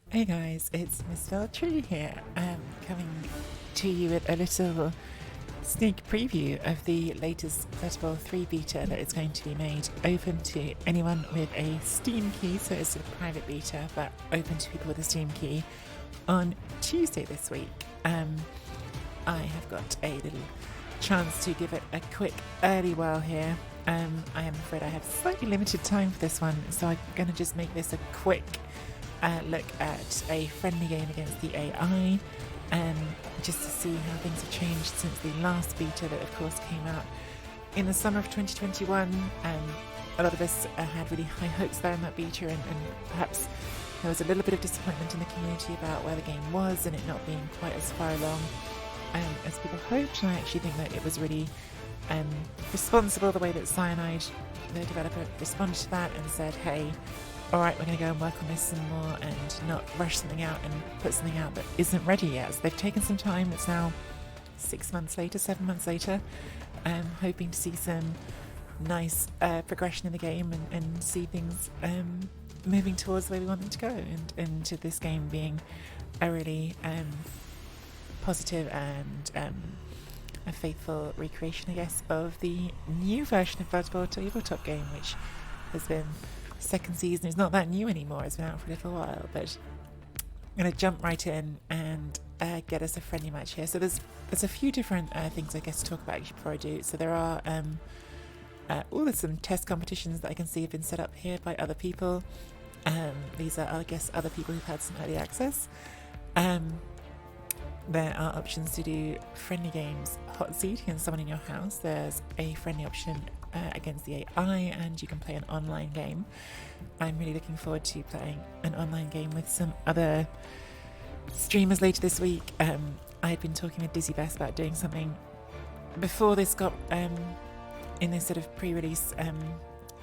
Hey guys, it's Miss Veltri here, coming to you with a little sneak preview of the latest Football 3 beta that is going to be made open to anyone with a Steam key, so it's a private beta, but open to people with a Steam key on Tuesday this week. I have got a little chance to give it a quick early whirl here. I am afraid I have slightly limited time for this one, so I'm going to just make this a quick look at a friendly game against the AI, just to see how things have changed since the last beta that of course came out in the summer of 2021. A lot of us had really high hopes there in that beta, and perhaps there was a little bit of disappointment in the community about where the game was and it not being quite as far along as people hoped. And I actually think that it was really responsible the way that Cyanide, the developer, responded to that and said, hey, alright, we're going to go and work on this some more and not rush something out and put something out that isn't ready yet. So they've taken some time. It's now 6 months later, 7 months later, hoping to see some nice progression in the game and see things moving towards the way we want them to go, and to this game being a really positive and a faithful recreation, I guess, of the new version of Football Tabletop game, which has been second season. It's not that new anymore, it's been out for a little while, but I'm going to jump right in and get us a friendly match here. So there's a few different things I guess to talk about actually before I do. So there are there's some test competitions that I can see have been set up here by other people. These are, I guess, other people who've had some early access. There are options to do friendly games, hot seat against someone in your house. There's a friendly option against the AI, and you can play an online game. I'm really looking forward to playing an online game with some other streamers later this week. I had been talking with Dizzy Best about doing something before this got in this sort of pre-release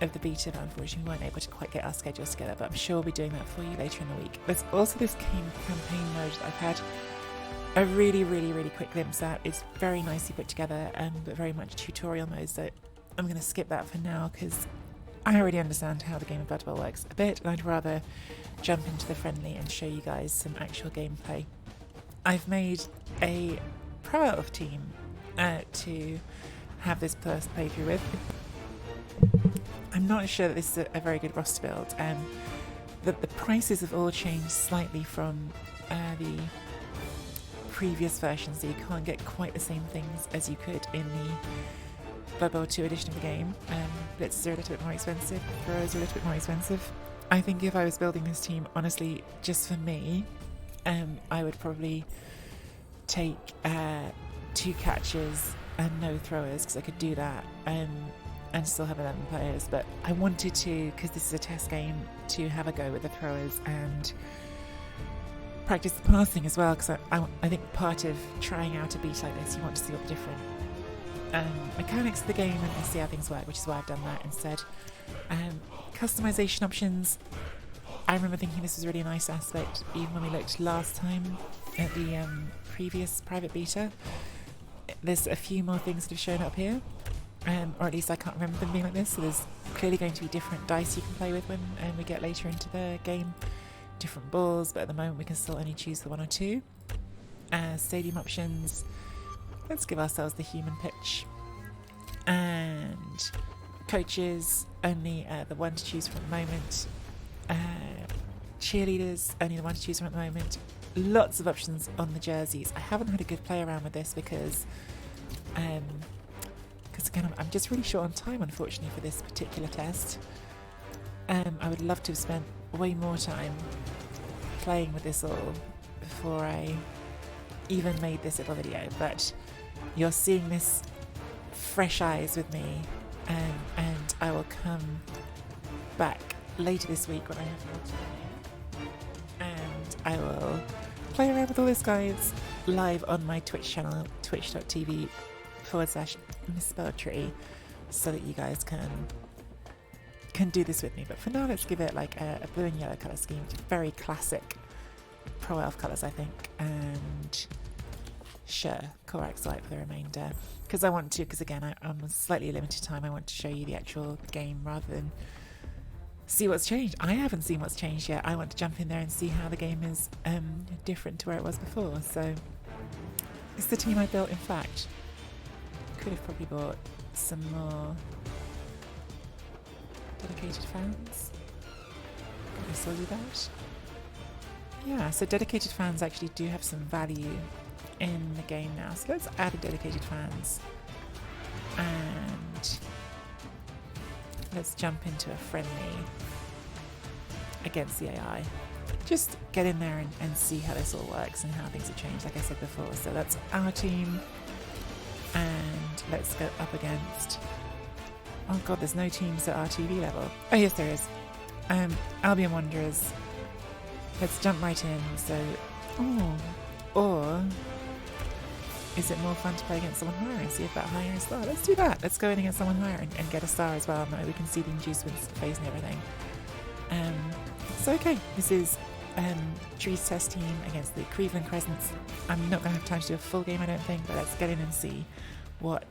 of the beta, but unfortunately we weren't able to quite get our schedules together, but I'm sure we'll be doing that for you later in the week. There's also this campaign mode that I've had a really quick glimpse at. It's very nicely put together, but very much tutorial mode, so I'm going to skip that for now because I already understand how the game of Blood Bowl works a bit, and I'd rather jump into the friendly and show you guys some actual gameplay. I've made a Pro Elf team to have this first playthrough with. I'm not sure that this is a very good roster build. The prices have all changed slightly from the previous version, so you can't get quite the same things as you could in the Blood Bowl 2 edition of the game. Blitzes are a little bit more expensive, throwers are a little bit more expensive. I think if I was building this team, honestly, just for me, I would probably take 2 catchers and no throwers, because I could do that and still have 11 players. But I wanted to, because this is a test game, to have a go with the throwers and practice the passing as well, because I think part of trying out a beat like this, you want to see all the different mechanics of the game and see how things work, which is why I've done that instead. Customization options, I remember thinking this was a really nice aspect even when we looked last time at the previous private beta. There's a few more things that have shown up here, or at least I can't remember them being like this, so there's clearly going to be different dice you can play with when we get later into the game, different balls, but at the moment we can still only choose the 1 or 2. Stadium options, let's give ourselves the human pitch, and coaches, only the 1 to choose from at the moment. Cheerleaders, only the 1 to choose from at the moment. Lots of options on the jerseys. I haven't had a good play around with this because again, I'm just really short on time, unfortunately, for this particular test. I would love to have spent way more time playing with this all before I even made this little video, but you're seeing this fresh eyes with me, and I will come back later this week when I have more time, and I will play around with all this, guys, live on my Twitch channel, twitch.tv/misspelltree, so that you guys can do this with me. But for now, let's give it like a blue and yellow colour scheme, very classic Pro Elf colours, I think, and sure, Corax white for the remainder, because again, I'm on slightly limited time. I want to show you the actual game rather than see what's changed. I haven't seen what's changed yet. I want to jump in there and see how the game is different to where it was before. So it's the team I built, in fact. Could have probably bought some more dedicated fans. I still do that. Yeah, so dedicated fans actually do have some value in the game now. So let's add a dedicated fans. And let's jump into a friendly against the AI. Just get in there and see how this all works and how things have changed, like I said before. So that's our team. And let's go up against... Oh god, there's no teams at our TV level. Oh yes, there is. Albion Wanderers. Let's jump right in. So, or is it more fun to play against someone higher and see if that higher is low? Let's do that. Let's go in against someone higher and get a star as well. And that way we can see the inducements phase and everything. So okay, this is Tree's test team against the Cleveland Crescents. I'm not going to have time to do a full game, I don't think, but let's get in and see what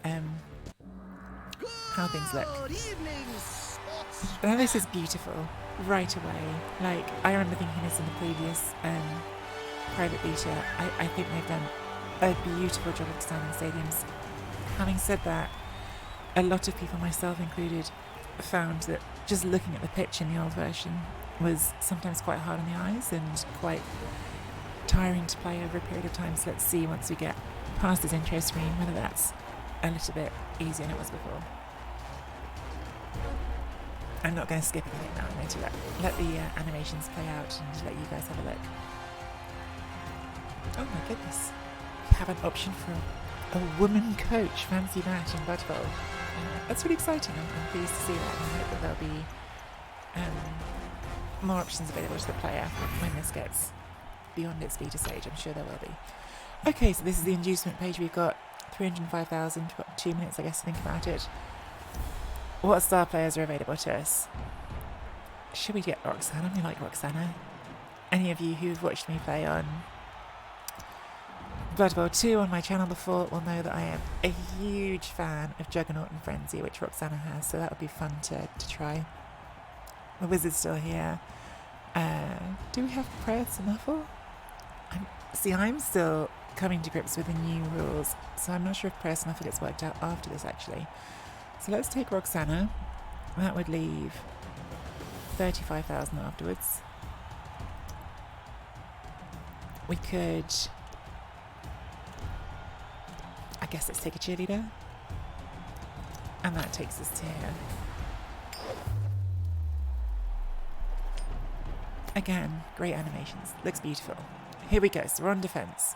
how things look. Now this is beautiful right away. Like, I remember thinking this in the previous private beta. I think they've done a beautiful job of designing stadiums. Having said that, a lot of people, myself included, found that just looking at the pitch in the old version was sometimes quite hard on the eyes and quite tiring to play over a period of time. So let's see, once we get past this intro screen, whether that's a little bit easier than it was before. I'm not going to skip anything now. I'm going to let the animations play out and let you guys have a look. Oh my goodness. We have an option for a woman coach. Fancy that in Blood Bowl. That's really exciting. I'm pleased to see that, and I hope that there'll be more options available to the player when this gets beyond its beta stage. I'm sure there will be. Okay, so this is the inducement page. We've got 305,000. We've got 2 minutes, I guess, to think about it. What star players are available to us? Should we get Roxana? We like Roxana. Any of you who've watched me play on Blood Bowl 2 on my channel before will know that I am a huge fan of Juggernaut and Frenzy, which Roxana has, so that would be fun to try. The wizard's still here. Do we have Prayer to Muffle? I'm still coming to grips with the new rules, so I'm not sure if Prayer to Muffle gets worked out after this, actually. So let's take Roxana. That would leave 35,000 afterwards. We could... I guess let's take a cheerleader. And that takes us to here. Again, great animations. Looks beautiful. Here we go. So we're on defence.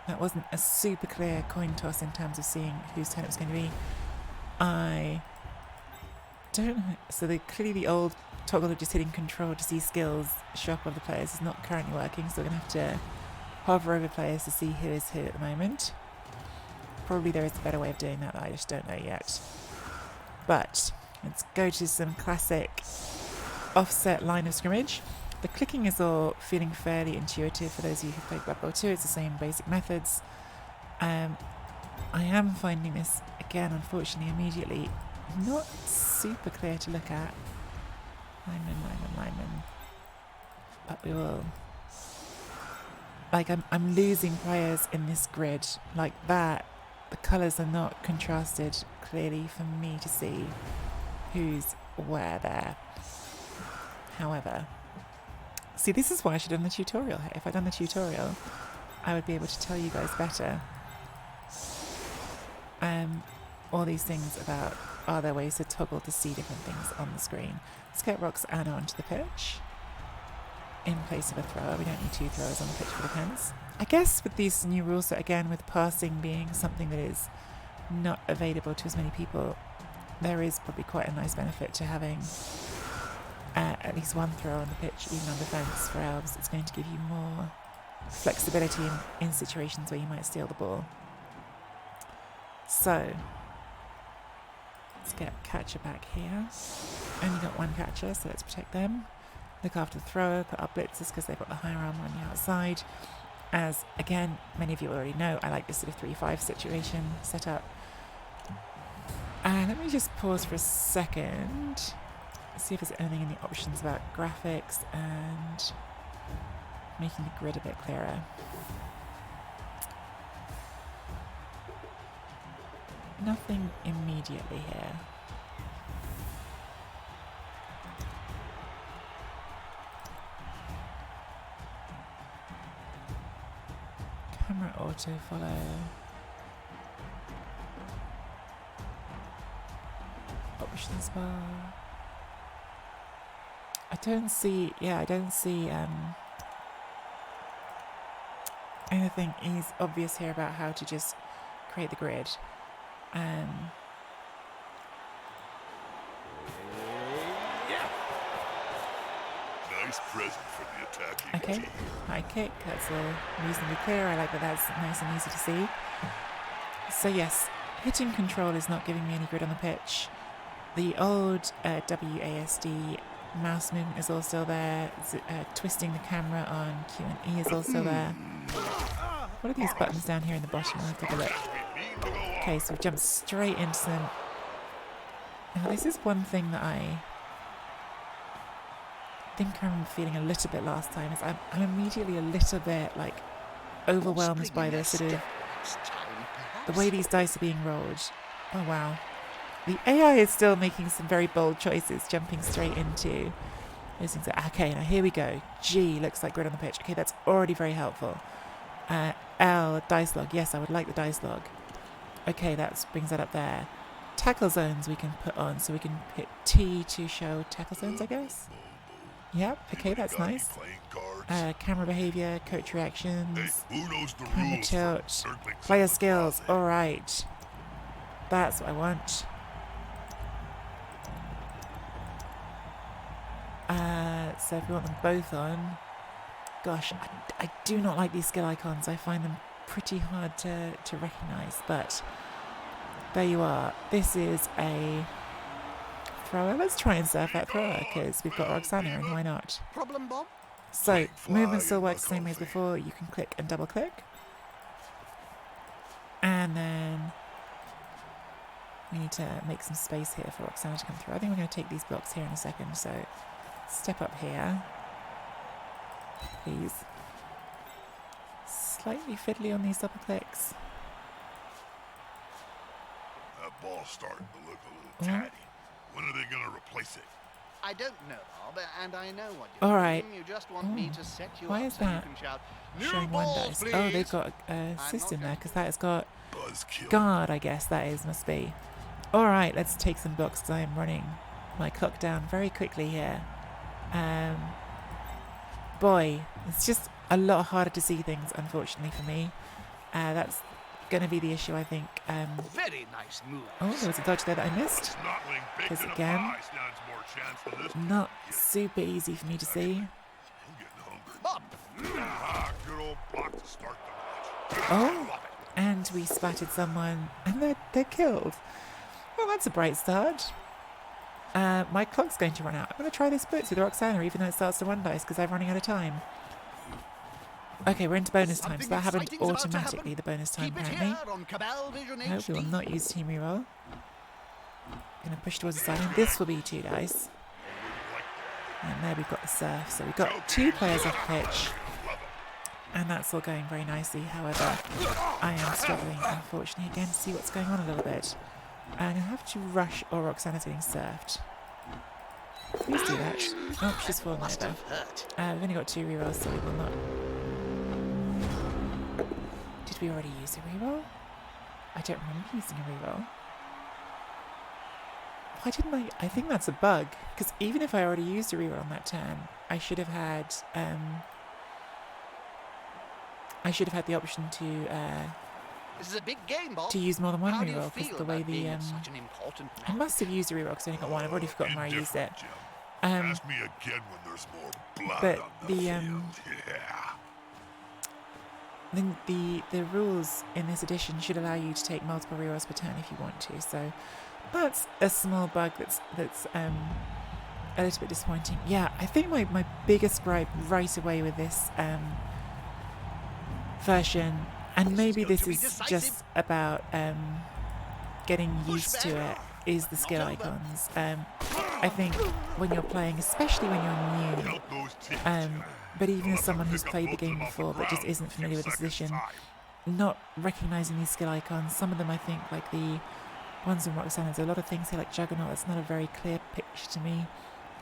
That wasn't a super clear coin toss in terms of seeing whose turn it was going to be. I don't know. So clearly the old toggle of just hitting control to see skills show up above the players is not currently working. So we're going to have to hover over players to see who is who at the moment. Probably there is a better way of doing that I just don't know yet. But let's go to some classic offset line of scrimmage. The clicking is all feeling fairly intuitive for those of you who played Blood Bowl 2. It's the same basic methods. I am finding this, again, unfortunately, immediately not super clear to look at. Lineman. But we will... Like, I'm losing players in this grid. Like that, the colours are not contrasted clearly for me to see who's where there. However, see, this is why I should have done the tutorial here. If I'd done the tutorial, I would be able to tell you guys better. All these things about, are there ways to toggle to see different things on the screen? Let's get Roxana onto the pitch in place of a thrower. We don't need 2 throwers on the pitch for the pens. I guess with these new rules, so again, with passing being something that is not available to as many people, there is probably quite a nice benefit to having at least 1 thrower on the pitch, even on defence for elves. It's going to give you more flexibility in situations where you might steal the ball. So, let's get catcher back here. Only got 1 catcher, so let's protect them. Look after the thrower, put up blitzers because they've got the higher arm on the outside. As, again, many of you already know, I like this sort of 3-5 situation set up. Let me just pause for a second. see if there's anything in the options about graphics and making the grid a bit clearer. Nothing immediately here. Camera autofollow. Options bar. I don't see anything is obvious here about how to just create the grid. Nice present for the attacking Okay, team. high kick, that's reasonably clear. I like that that's nice and easy to see. So yes, hitting control is not giving me any grid on the pitch. The old WASD mouse movement is all still there. Twisting the camera on Q and E is also there. What are these buttons down here in the bottom? I'll take a look. Okay, so we've jumped straight into them. Now this is one thing that I think I remember feeling a little bit last time, is I'm immediately a little bit like overwhelmed by the sort of the way these dice are being rolled. Oh wow. The AI is still making some very bold choices, jumping straight into those things. Okay, now here we go. G looks like grid on the pitch. Okay, that's already very helpful. L, dice log. Yes, I would like the dice log. Okay, that brings that up there. Tackle zones we can put on, so we can hit T to show tackle zones, I guess. Yep, okay, that's nice. Camera behavior, coach reactions, camera tilt, player skills. Alright. That's what I want. So if we want them both on, gosh, I do not like these skill icons. I find them pretty hard to recognise, but there you are. This is a thrower. Let's try and surf that thrower because we've got Roxana, and why not? Problem, Bob? So movement still works the same way as before. You can click and double click, and then we need to make some space here for Roxana to come through. I think we're going to take these blocks here in a second. So step up here, please. Slightly fiddly on these double clicks. That ball's starting to look a little tatty. When are they going to replace it? I don't know, Bob, and I know what you're All right. doing. You just want me to set you Why up is so that you can shout, "New showing one ball, dice? please." Oh, they've got a system there because that has got Buzzkill. guard, I guess that is, must be. All right, let's take some blocks because I am running my clock down very quickly here. Boy, it's just a lot harder to see things, unfortunately for me. That's going to be the issue, I think. Very nice move. Oh, there was a dodge there that I missed. Snotling Because bacon again, and pie stands more chance for this. not super easy for me to see. I'm getting hungry. Bob! Good old block to start the match. Oh, and we splattered someone, and they're killed. Well, that's a bright start. My clock's going to run out. I'm going to try this blitz with Roxana, even though it starts to one dice, because I'm running out of time. Okay, we're into bonus time, so that happened automatically, the bonus time, Keep it apparently. here on Cabal Vision I hope we will HD. not use team reroll. Going to push towards the side, and this will be 2 dice. And there we've got the surf, so we've got 2 players off pitch. And that's all going very nicely. However, I am struggling, unfortunately, again, to see what's going on a little bit. I'm going to have to rush, or Roxana's getting surfed. Please do that. Oh, she's fallen Must over. have hurt. We've only got 2 rerolls, so we will not. Did we already use a reroll? I don't remember using a reroll. Why didn't I? I think that's a bug, because even if I already used a reroll on that turn, I should have had the option to This is a big game, Bob. use more than one How do you reroll, because feel the way about being the at such an important I must have used a reroll because I only got one. I've already forgotten where I used it. Jim. Um, Ask me again when there's more blood but on the the, field. Yeah. the rules in this edition should allow you to take multiple rerolls per turn if you want to. So that's a small bug that's a little bit disappointing. Yeah, I think my biggest gripe right away with this version, and maybe this is just about getting used to it, is the skill icons. I think when you're playing, especially when you're new, Count those tickets. but even as someone who's played the game before but just isn't familiar with the position, not recognising these skill icons, some of them I think, like the ones in Roxanne, there's a lot of things here like Juggernaut, that's not a very clear picture to me.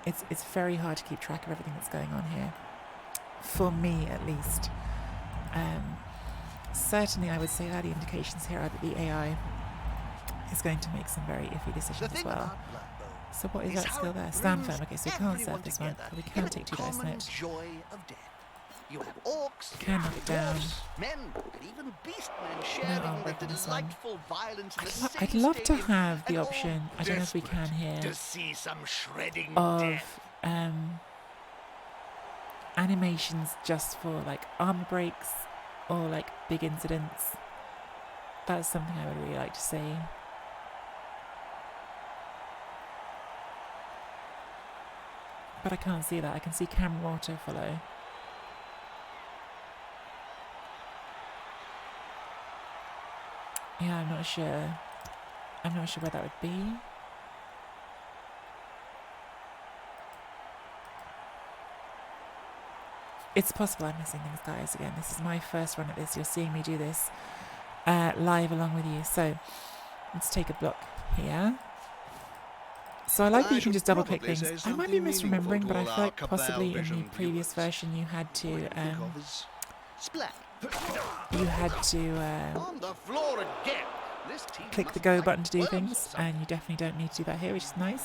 It's very hard to keep track of everything that's going on here, for me at least. Certainly I would say early indications here are that the AI is going to make some very iffy decisions as well. So what is that skill there? Stand firm. Okay, so we can't surf this one, but we can take 2 dice on it. You have orcs, Can knock it down. men, and even beastmen sharing arm the break on this one. delightful violence in the same I'd love to stadium, have the and all option, I don't know if we can here, to see some shredding of death. animations just for like armor breaks or like big incidents. That's something I would really like to see. But I can't see that. I can see camera auto follow. Yeah, I'm not sure. I'm not sure where that would be. It's possible I'm missing things, guys. Again, this is my first run at this. You're seeing me do this live along with you. So let's take a block here. So I like that you can just double click things. I might be misremembering, but I feel like possibly in the previous version you had to On the floor again. This team click the must go like button to do worms or things, something. and you definitely don't need to do that here, which is nice.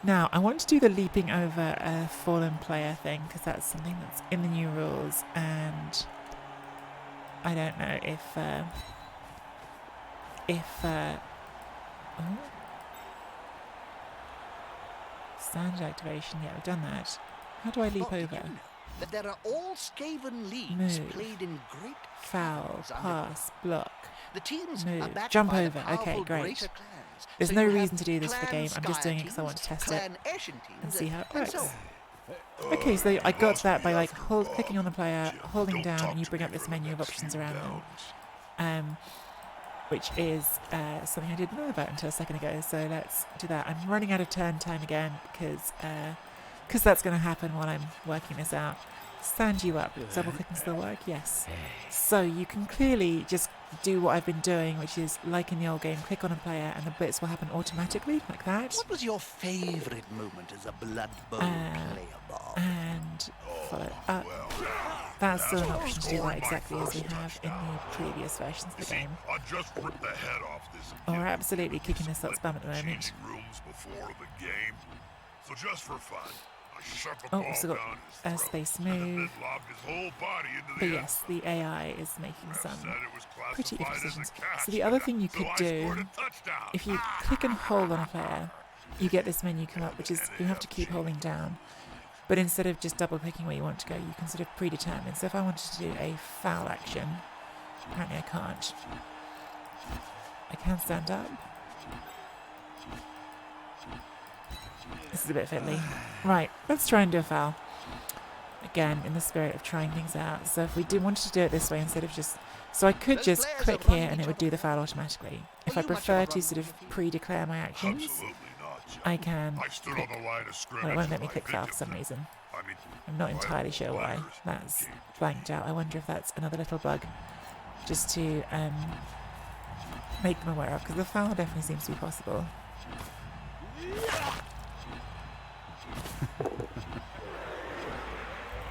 Now, I want to do the leaping over a fallen player thing, because that's something that's in the new rules, and I don't know oh. Standard activation, yeah, we've done that. How do I leap Did over? you know that there are all Skaven leagues Move. played in great Foul, clans under- pass, block. The teams Move. are backed Jump by the over. Okay, powerful great. greater clans. There's So no you have reason to do this for the Clan game. I'm just doing it because I Skye want to teams, test it Clan Eshin and teams, see how it and so works. on. Okay, so I got to that by like clicking on the player, holding down, and you bring up this menu of options around them. Which is something I didn't know about until a second ago, so let's do that. I'm running out of turn time again because that's going to happen while I'm working this out. Stand you up. Double click and still work? Yes. So you can clearly just do what I've been doing, which is like in the old game, click on a player and the blitz will happen automatically, like that. What was your favourite moment as a Blood Bowl player, Bob? And follow up. That's still an option to do that exactly as we have in the previous versions of the game. I just ripped the head off this. Oh, we're absolutely kicking this up spam at the moment. Changing rooms before the game. So just for fun, I shut the Oh, ball also got down his throat, space and then move. lobbed his whole body into But the yes, end the AI is making zone. some Said it was pretty classified good as a decisions. catch, So the other thing you so could I do, scored a touchdown. if you click and hold on a player, you get this menu come up, which is you have to keep holding down. But instead of just double clicking where you want to go, you can sort of predetermine. So if I wanted to do a foul action, apparently I can't. I can stand up. This is a bit fiddly. Right, let's try and do a foul. Again, in the spirit of trying things out. So if we wanted to do it this way instead of just... So I could just click here and it would do the foul automatically. If I prefer to sort of pre-declare my actions, Absolutely not, Joe. I can I stood click. on the line of scrimmage. Well, it won't let me with click my foul for some video reason. I mean, I'm not I have entirely sure why. players That's who came blanked out. I wonder if that's another little bug just to make them aware of, because the foul definitely seems to be possible.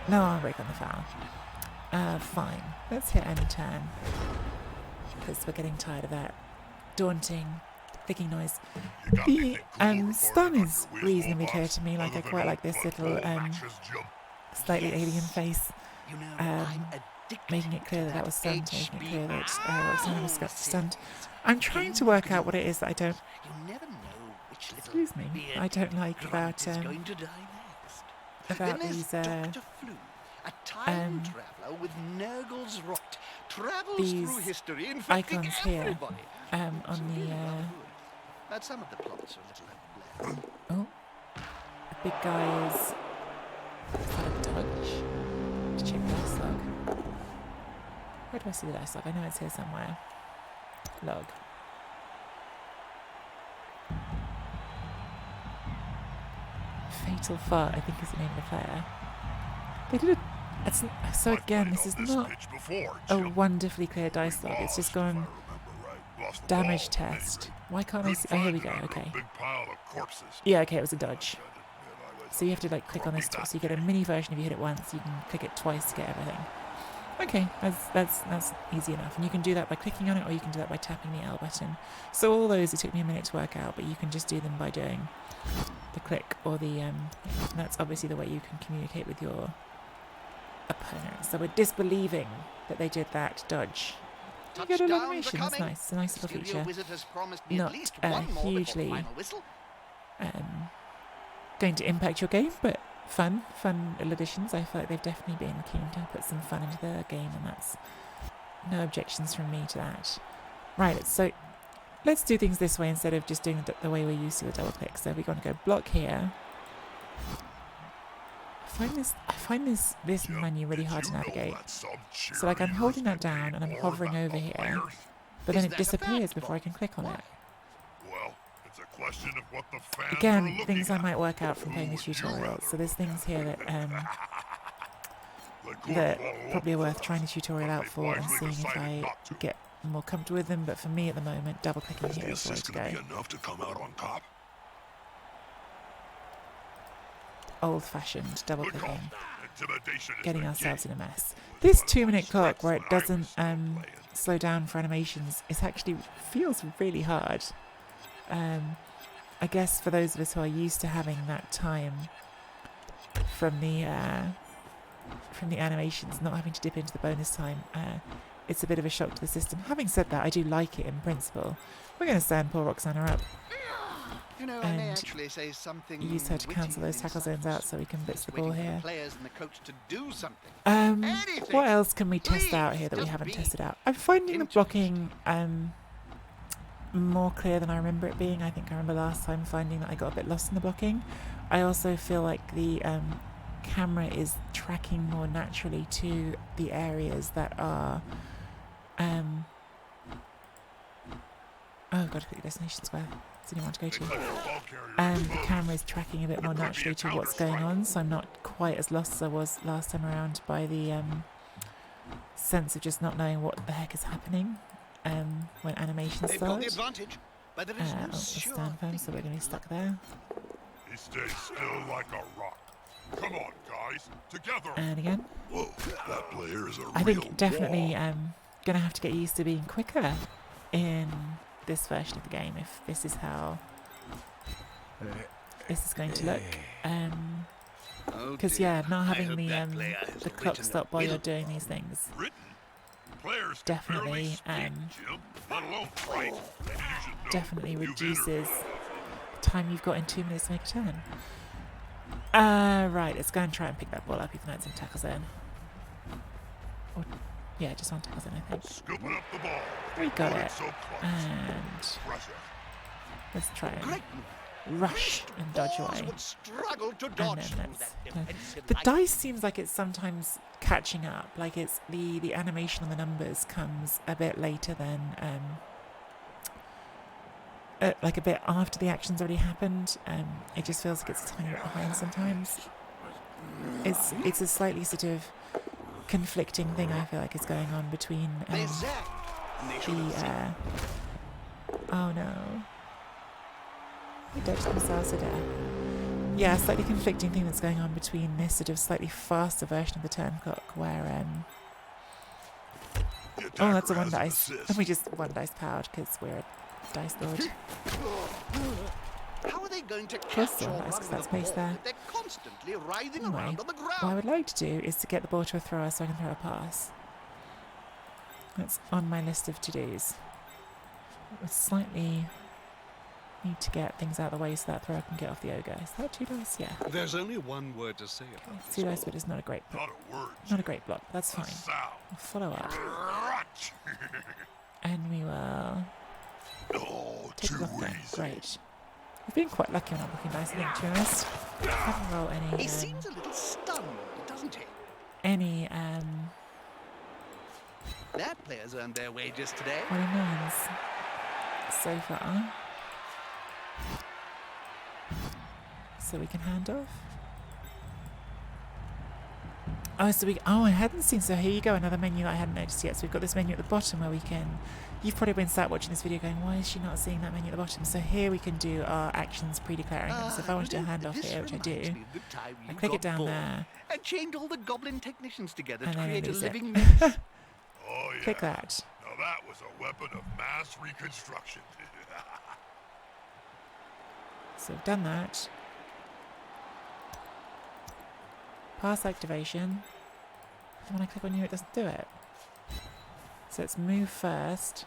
No arm break on the foul. Fine. Let's hit any turn, because we're getting tired of that daunting clicking noise. You got me The think cool before stun you is knock your reasonably wheels clear off, to me. Like other I than quite a like this Blood little Bowl matches jump. slightly alien face. You know, Um, I'm addicted Making it clear to that was stunned, making it clear that Roxana was HBIO stunned. I'm trying to work out what it is that I don't, You never know which little excuse me, beard I don't like grunt about is going to die next. about Then these there's Dr. Flu, a time um, traveler with Nurgle's rot, travels these through history, infecting icons here, everybody. on It's really the rather good. But some of the plots are a little unbalanced. oh, the big guy is that a dodge? To check dice log. Where do I see the dice log? I know it's here somewhere. Log. Fatal Fart, I think is the name of the player. They did so again, this is not a wonderfully clear dice log. It's just gone damage test. Why can't I see? Oh, here we go. Okay. Yeah, okay, it was a dodge. So you have to like click on this twice. So you get a mini version if you hit it once. You can click it twice to get everything. Okay, that's easy enough. And you can do that by clicking on it, or you can do that by tapping the L button. So all those, it took me a minute to work out, but you can just do them by doing the click or the and that's obviously the way you can communicate with your opponent. So we're disbelieving that they did that dodge. You get a little animation. That's nice. It's a nice little feature. Not hugely going to impact your game, but fun little additions. I feel like they've definitely been keen to put some fun into the game, and that's no objections from me to that. Right, so let's do things this way instead of just doing the way we're used to with double click. So we're going to go block here. I find this menu really hard to navigate. So like I'm holding that down and I'm hovering over here, but then it disappears before I can click on it. Again, things I might work out from playing the tutorial. So there's things here that probably are worth trying the tutorial out for and seeing if I get more comfortable with them. But for me at the moment, double clicking here is the way to go. Old-fashioned double clicking, getting ourselves in a mess. This 2-minute clock where it doesn't slow down for animations feels really hard. I guess for those of us who are used to having that time from the animations, not having to dip into the bonus time, it's a bit of a shock to the system. Having said that, I do like it in principle. We're going to stand poor Roxana up. You know, I may actually say something use her to cancel those tackle zones out so we can blitz the ball here. What else can we test out here that we haven't tested out? I'm finding the blocking more clear than I remember it being. I think I remember last time finding that I got a bit lost in the blocking. I also feel like the camera is tracking more naturally to the areas that are oh, got to click the destination square. That's the only one to go to. The camera is tracking a bit more naturally to what's going on, so I'm not quite as lost as I was last time around by the sense of just not knowing what the heck is happening when animations start. I'll stand firm, so we're going to be stuck there. He stays still like a rock. Come on, guys, together. And again. Whoa, that player is a I think definitely going to have to get used to being quicker in this version of the game if this is how this is going to look. Because yeah, not having the clock stop while you're doing these things definitely definitely reduces the time you've got in 2 minutes to make a turn. Right, let's go and try and pick that ball up even though it's in tackle zone. Or, yeah, just on tackle zone, I think. Scooping up the ball. We got it. And let's try and rush and dodge away. And then the dice seems like it's sometimes catching up. Like it's the animation on the numbers comes a bit later than like a bit after the action's already happened. It just feels like it's a tiny bit behind sometimes. It's a slightly sort of conflicting thing I feel like is going on between oh no, they dodged themselves to death. Yeah, slightly conflicting thing that's going on between this sort of slightly faster version of the turn clock where oh, that's a one dice, and we just one dice powered because we're a dice lord. How are they going to Plus one dice because that's space there. They're constantly writhing Anyway, around on the ground. what I would like to do is to get the ball to a thrower so I can throw a pass. That's on my list of to-dos. We slightly need to get things out of the way so that thrower can get off the ogre. Is that 2 dice? Yeah. There's only one word to say about Okay, 2 dice, but it's not a great block. Not a great block. That's fine. We'll follow up. And we will take the block down. Great. We've been quite lucky on our blocking dice, I think, to be honest. Haven't rolled any. He seems a little stunned, doesn't he? Any That player's earned their wages today. 29s so far. So we can hand off. Oh, so I hadn't seen, so here you go, another menu that I hadn't noticed yet. So we've got this menu at the bottom where we can, you've probably been sat watching this video going, why is she not seeing that menu at the bottom? So here we can do our actions pre-declaring them. So if I want to do a handoff This here, which I do, reminds me of the time I you click it got down bored there, and chained all the goblin technicians together and to then I create a lose it. living mess. Oh, yeah. Click that. Now that was a weapon of mass reconstruction. So we've done that. Pass activation. And when I click on you, it doesn't do it. So it's move first.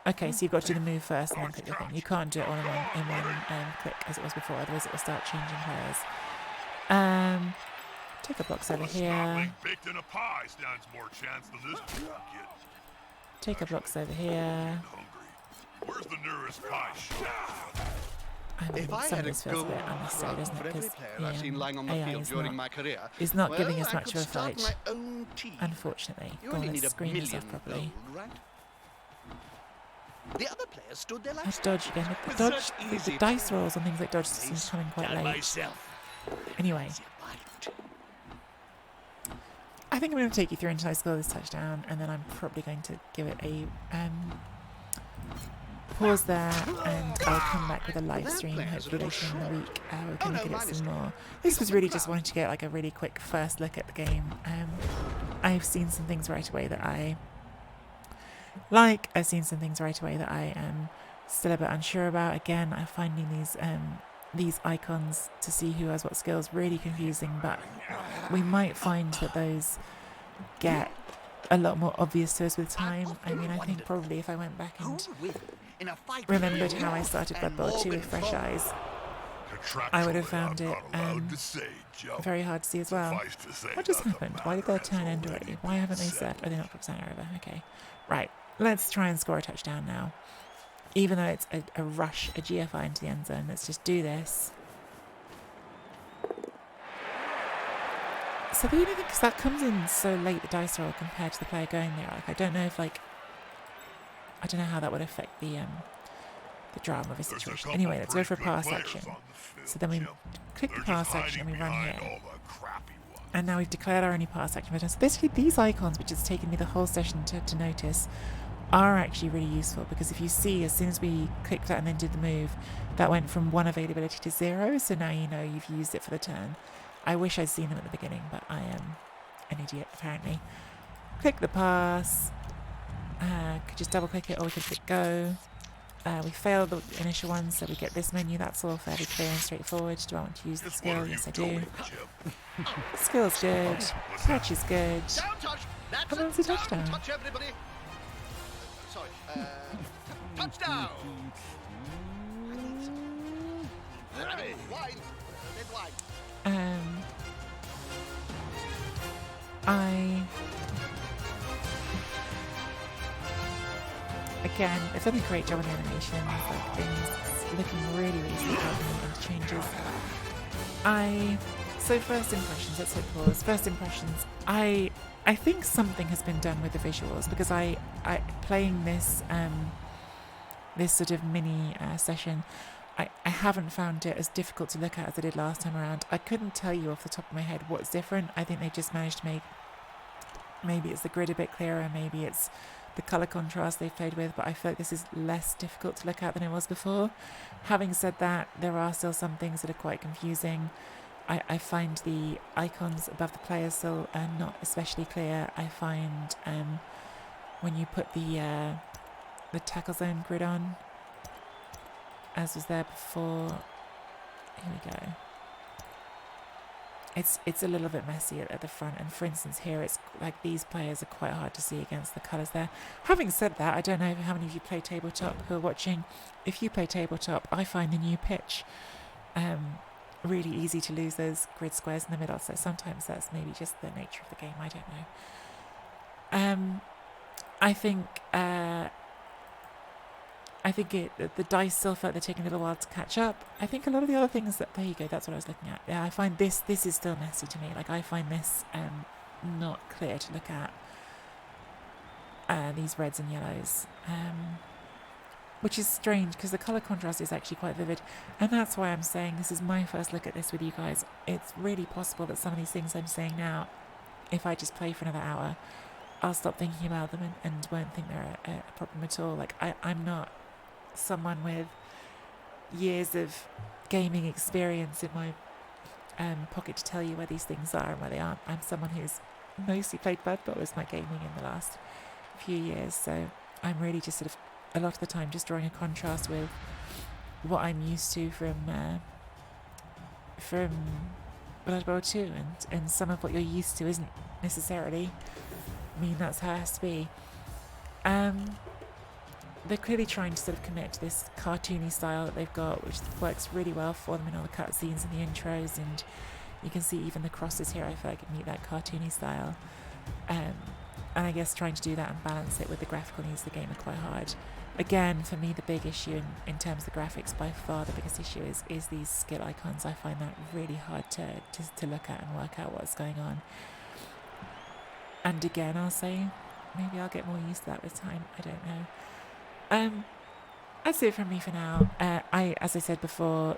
Okay, so you've got to do the move first and then click the thing. You can't do it all in one click as it was before, otherwise it will start changing players. Take a box over here. Snotling baked in a pie stands more chance than this kid. Take a box over here. Hungry. Where's the nearest pie shop? I mean, If I some had of a this feels a bit gold unnecessary, crown doesn't it? for every Because player I've seen lying on the AI field is during not, my career, is not well, giving us I much could of a start fight, my own team. unfortunately. You Go on, only let's need a screen this million off properly. gold, right? The other players stood there like Let's dodge again. The With dodge, such the easy dice rolls on things like dodge seems to come in quite late. myself. Anyway, As you might. I think I'm going to take you through until I score this touchdown, and then I'm probably going to give it a pause there, and I'll come back with a live stream, hopefully later in the week. We're going to get it some more. This was really just wanting to get like a really quick first look at the game. I've seen some things right away that I like. I've seen some things right away that I am still a bit unsure about. Again, I'm finding these icons to see who has what skills really confusing, but we might find that those get a lot more obvious to us with time. I mean, I think probably if I went back and remembered how I started Blood Bowl 2 with fresh eyes, I would have found it very hard to see as well. What just happened? Why did their turn end already? Why haven't they said? Oh, they're not center over. Okay. Right. Let's try and score a touchdown now. Even though it's a rush, a GFI into the end zone, let's just do this. So the only thing, because that comes in so late, the dice roll, compared to the player going there. Like, I don't know if, like, I don't know how that would affect the drama of a situation. Anyway, let's go for a pass action. So then we click the pass action and we run here. And now we've declared our only pass action button. So basically these icons, which has taken me the whole session to notice, are actually really useful, because if you see, as soon as we clicked that and then did the move, that went from 1 availability to 0, so now you know you've used it for the turn. I wish I'd seen them at the beginning, but I am an idiot apparently. Click the pass, could just double click it, or we could click go. We failed the initial one, so we get this menu. That's all fairly clear and straightforward. Do I want to use the skill? Yes, I do. Skill's good. Catch is good. Don't touch. That's And that's a Don't touchdown. touch everybody. Sorry. Touchdown. Wine. Red wine. Again, they've done a great job on the animations, like things looking really, really smooth and changes. So first impressions, let's hit pause. First impressions, I think something has been done with the visuals, because I playing this this sort of mini session, I haven't found it as difficult to look at as I did last time around. I couldn't tell you off the top of my head what's different. I think they just managed to make, maybe it's the grid a bit clearer, maybe it's the colour contrast they've played with, but I feel like this is less difficult to look at than it was before. Having said that, there are still some things that are quite confusing. I find the icons above the players still not especially clear. I find when you put the tackle zone grid on, as was there before, here we go. It's a little bit messy at the front, and for instance here it's like these players are quite hard to see against the colours there. Having said that, I don't know how many of you play tabletop who are watching. If you play tabletop, I find the new pitch really easy to lose those grid squares in the middle, so sometimes that's maybe just the nature of the game, I don't know. I think the dice still felt they're taking a little while to catch up. I think a lot of the other things there you go, that's what I was looking at. Yeah, I find this is still messy to me. Like, I find this not clear to look at, these reds and yellows, which is strange because the colour contrast is actually quite vivid, and that's why I'm saying this is my first look at this with you guys. It's really possible that some of these things I'm saying now if I just play for another hour, I'll stop thinking about them and won't think they're a problem at all. Like, I'm not someone with years of gaming experience in my pocket to tell you where these things are and where they aren't. I'm someone who's mostly played Blood Bowl as my gaming in the last few years, so I'm really just sort of a lot of the time just drawing a contrast with what I'm used to from Blood Bowl 2, and some of what you're used to isn't necessarily mean that's how it has to be. They're clearly trying to sort of commit to this cartoony style that they've got, which works really well for them in all the cutscenes and the intros, and you can see even the crosses here I feel like meet that cartoony style. And I guess trying to do that and balance it with the graphical needs of the game are quite hard. Again, for me, the big issue in terms of the graphics, by far the biggest issue is these skill icons. I find that really hard to look at and work out what's going on. And again, I'll say maybe I'll get more used to that with time. I don't know. That's it from me for now. As I said before,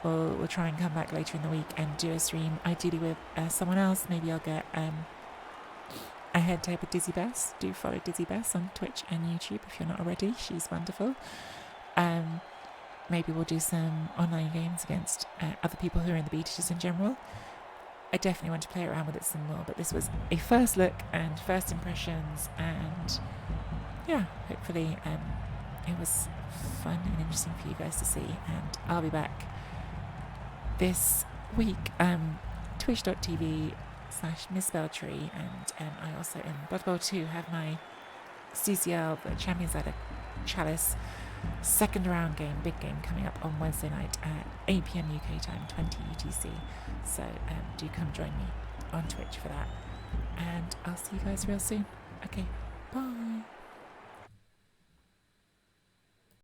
we'll try and come back later in the week and do a stream, ideally with someone else. Maybe I'll get a head tape with Dizzy Bess. Do follow Dizzy Bess on Twitch and YouTube if you're not already. She's wonderful. Maybe we'll do some online games against other people who are in the beta just in general. I definitely want to play around with it some more, but this was a first look and first impressions, and yeah, hopefully it was fun and interesting for you guys to see. And I'll be back this week, twitch.tv/misspelltree, and I also in Blood Bowl 2 have my CCL, the Champions Ladder Chalice second round game, big game, coming up on Wednesday night at 8 PM UK time, 20 UTC. So do come join me on Twitch for that, and I'll see you guys real soon. Okay,